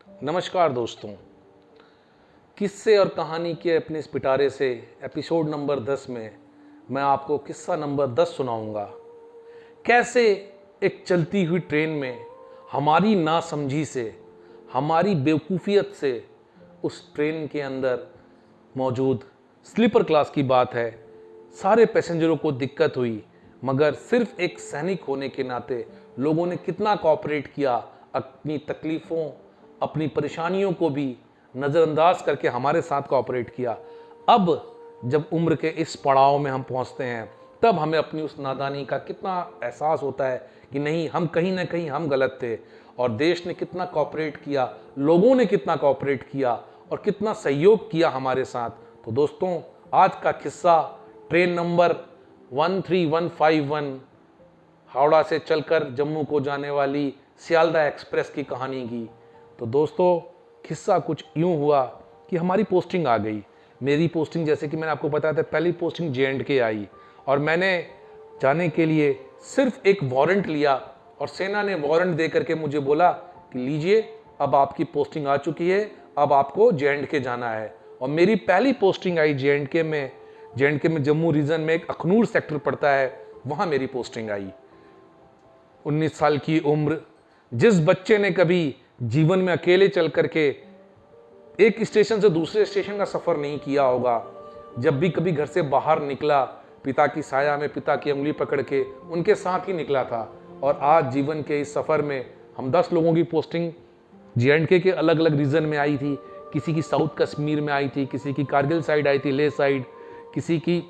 नमस्कार दोस्तों, किस्से और कहानी के अपने इस पिटारे से एपिसोड नंबर 10 में मैं आपको किस्सा नंबर 10 सुनाऊंगा। कैसे एक चलती हुई ट्रेन में हमारी नासमझी से, हमारी बेवकूफ़ियत से उस ट्रेन के अंदर मौजूद स्लीपर क्लास की बात है, सारे पैसेंजरों को दिक्कत हुई, मगर सिर्फ एक सैनिक होने के नाते लोगों ने कितना कोऑपरेट किया, अपनी तकलीफ़ों, अपनी परेशानियों को भी नज़रअंदाज करके हमारे साथ कोऑपरेट किया। अब जब उम्र के इस पड़ाव में हम पहुंचते हैं, तब हमें अपनी उस नादानी का कितना एहसास होता है कि नहीं, हम कहीं ना कहीं हम गलत थे और देश ने कितना कोऑपरेट किया, लोगों ने कितना कोऑपरेट किया और कितना सहयोग किया हमारे साथ। तो दोस्तों, आज का किस्सा ट्रेन नंबर 13151 हावड़ा से चलकर जम्मू को जाने वाली सियालदा एक्सप्रेस की कहानी की। तो दोस्तों, किस्सा कुछ यूं हुआ कि हमारी पोस्टिंग आ गई। मेरी पोस्टिंग, जैसे कि मैंने आपको बताया था, पहली पोस्टिंग J&K आई और मैंने जाने के लिए सिर्फ एक वारंट लिया और सेना ने वारंट दे करके मुझे बोला कि लीजिए, अब आपकी पोस्टिंग आ चुकी है, अब आपको J&K जाना है। और मेरी पहली पोस्टिंग आई J&K में जम्मू रीजन में एक अखनूर सेक्टर पड़ता है, वहाँ मेरी पोस्टिंग आई। 19 साल की उम्र, जिस बच्चे ने कभी जीवन में अकेले चल करके एक स्टेशन से दूसरे स्टेशन का सफ़र नहीं किया होगा, जब भी कभी घर से बाहर निकला, पिता की साया में पिता की उंगली पकड़ के उनके साथ ही निकला था। और आज जीवन के इस सफ़र में हम 10 लोगों की पोस्टिंग J&K के अलग अलग रीजन में आई थी। किसी की साउथ कश्मीर में आई थी, किसी की कारगिल साइड आई थी, लेह साइड, किसी की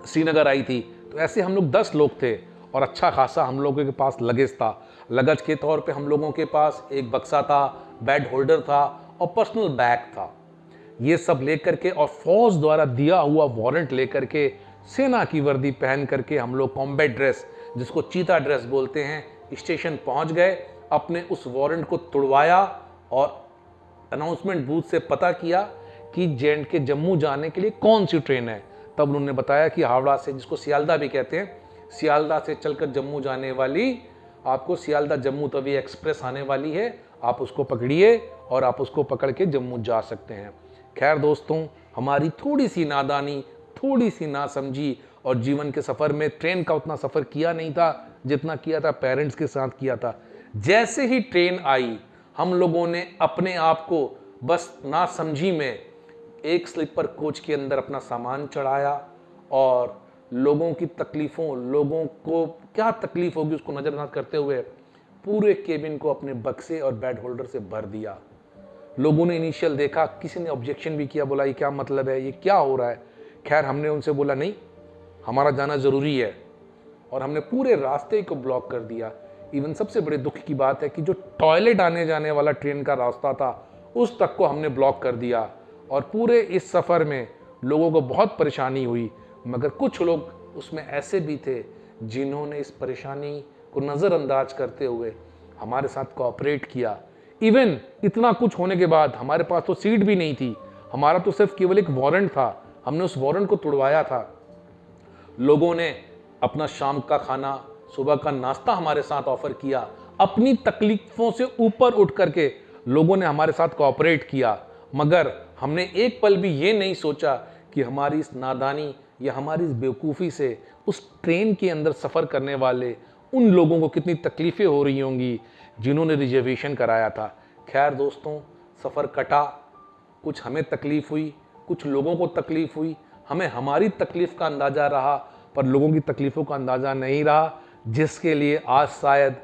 श्रीनगर आई थी। तो ऐसे हम लोग 10 लोग थे और अच्छा खासा हम लोगों के पास लगेज था। लगेज के तौर पे हम लोगों के पास एक बक्सा था, बेड होल्डर था और पर्सनल बैग था। ये सब लेकर के और फौज द्वारा दिया हुआ वारंट लेकर के, सेना की वर्दी पहन करके हम लोग कॉम्बैट ड्रेस, जिसको चीता ड्रेस बोलते हैं, स्टेशन पहुंच गए। अपने उस वारंट को तुड़वाया और अनाउंसमेंट बूथ से पता किया कि J&K जम्मू जाने के लिए कौन सी ट्रेन है। तब उन्होंने बताया कि हावड़ा से, जिसको सियालदा भी कहते हैं, सियालदा से चलकर जम्मू जाने वाली आपको सियालदा जम्मू तवी एक्सप्रेस आने वाली है, आप उसको पकड़िए और आप उसको पकड़ के जम्मू जा सकते हैं। खैर दोस्तों, हमारी थोड़ी सी नादानी, थोड़ी सी नासमझी और जीवन के सफ़र में ट्रेन का उतना सफ़र किया नहीं था जितना किया था पेरेंट्स के साथ किया था। जैसे ही ट्रेन आई, हम लोगों ने अपने आप को बस नासमझी में एक स्लीपर कोच के अंदर अपना सामान चढ़ाया और लोगों की तकलीफ़ों, लोगों को क्या तकलीफ़ होगी उसको नज़रअंदाज करते हुए पूरे केबिन को अपने बक्से और बेड होल्डर से भर दिया। लोगों ने इनिशियल देखा, किसी ने ऑब्जेक्शन भी किया, बोला ये क्या मतलब है, ये क्या हो रहा है। खैर हमने उनसे बोला नहीं, हमारा जाना ज़रूरी है, और हमने पूरे रास्ते को ब्लॉक कर दिया। इवन सबसे बड़े दुख की बात है कि जो टॉयलेट आने जाने वाला ट्रेन का रास्ता था, उस तक को हमने ब्लॉक कर दिया। और पूरे इस सफ़र में लोगों को बहुत परेशानी हुई, मगर कुछ लोग उसमें ऐसे भी थे जिन्होंने इस परेशानी को नज़रअंदाज करते हुए हमारे साथ कोऑपरेट किया। इवन इतना कुछ होने के बाद हमारे पास तो सीट भी नहीं थी, हमारा तो सिर्फ केवल एक वारंट था, हमने उस वारंट को तुड़वाया था। लोगों ने अपना शाम का खाना, सुबह का नाश्ता हमारे साथ ऑफर किया। अपनी तकलीफों से ऊपर उठ करके लोगों ने हमारे साथ कोऑपरेट किया, मगर हमने एक पल भी ये नहीं सोचा कि हमारी इस नादानी या हमारी इस बेवकूफ़ी से उस ट्रेन के अंदर सफ़र करने वाले उन लोगों को कितनी तकलीफ़ें हो रही होंगी जिन्होंने रिजर्वेशन कराया था। खैर दोस्तों, सफ़र कटा, कुछ हमें तकलीफ़ हुई, कुछ लोगों को तकलीफ़ हुई। हमें हमारी तकलीफ़ का अंदाज़ा रहा, पर लोगों की तकलीफ़ों का अंदाज़ा नहीं रहा, जिसके लिए आज शायद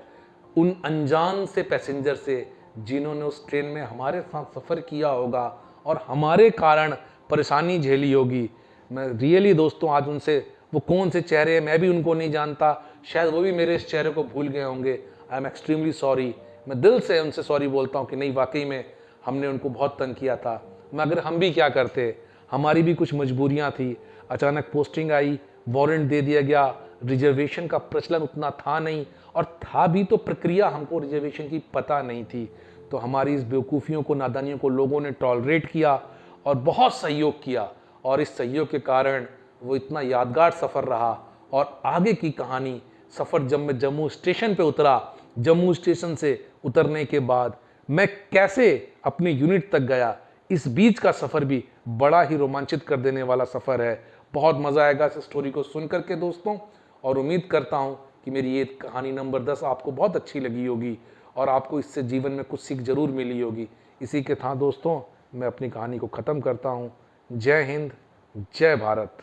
उन अनजान से पैसेंजर से, जिन्होंने उस ट्रेन में हमारे साथ सफ़र किया होगा और हमारे कारण परेशानी झेली होगी, मैं रियली दोस्तों आज उनसे, वो कौन से चेहरे हैं मैं भी उनको नहीं जानता, शायद वो भी मेरे इस चेहरे को भूल गए होंगे। I am extremely sorry. मैं दिल से उनसे सॉरी बोलता हूँ कि नहीं, वाकई में हमने उनको बहुत तंग किया था, मगर हम भी क्या करते, हमारी भी कुछ मजबूरियाँ थी। अचानक पोस्टिंग आई, वारंट दे दिया गया, रिजर्वेशन का प्रचलन उतना था नहीं, और था भी तो प्रक्रिया हमको रिजर्वेशन की पता नहीं थी। तो हमारी इस बेवकूफ़ियों को, नादानियों को लोगों ने टॉलरेट किया और बहुत सहयोग किया, और इस सहयोग के कारण वो इतना यादगार सफ़र रहा। और आगे की कहानी, सफ़र जब मैं जम्मू स्टेशन पे उतरा, जम्मू स्टेशन से उतरने के बाद मैं कैसे अपने यूनिट तक गया, इस बीच का सफ़र भी बड़ा ही रोमांचित कर देने वाला सफ़र है। बहुत मज़ा आएगा इस स्टोरी को सुन करके दोस्तों, और उम्मीद करता हूँ कि मेरी ये कहानी नंबर 10 आपको बहुत अच्छी लगी होगी और आपको इससे जीवन में कुछ सीख जरूर मिली होगी। इसी के साथ दोस्तों मैं अपनी कहानी को ख़त्म करता हूँ। जय हिंद, जय भारत।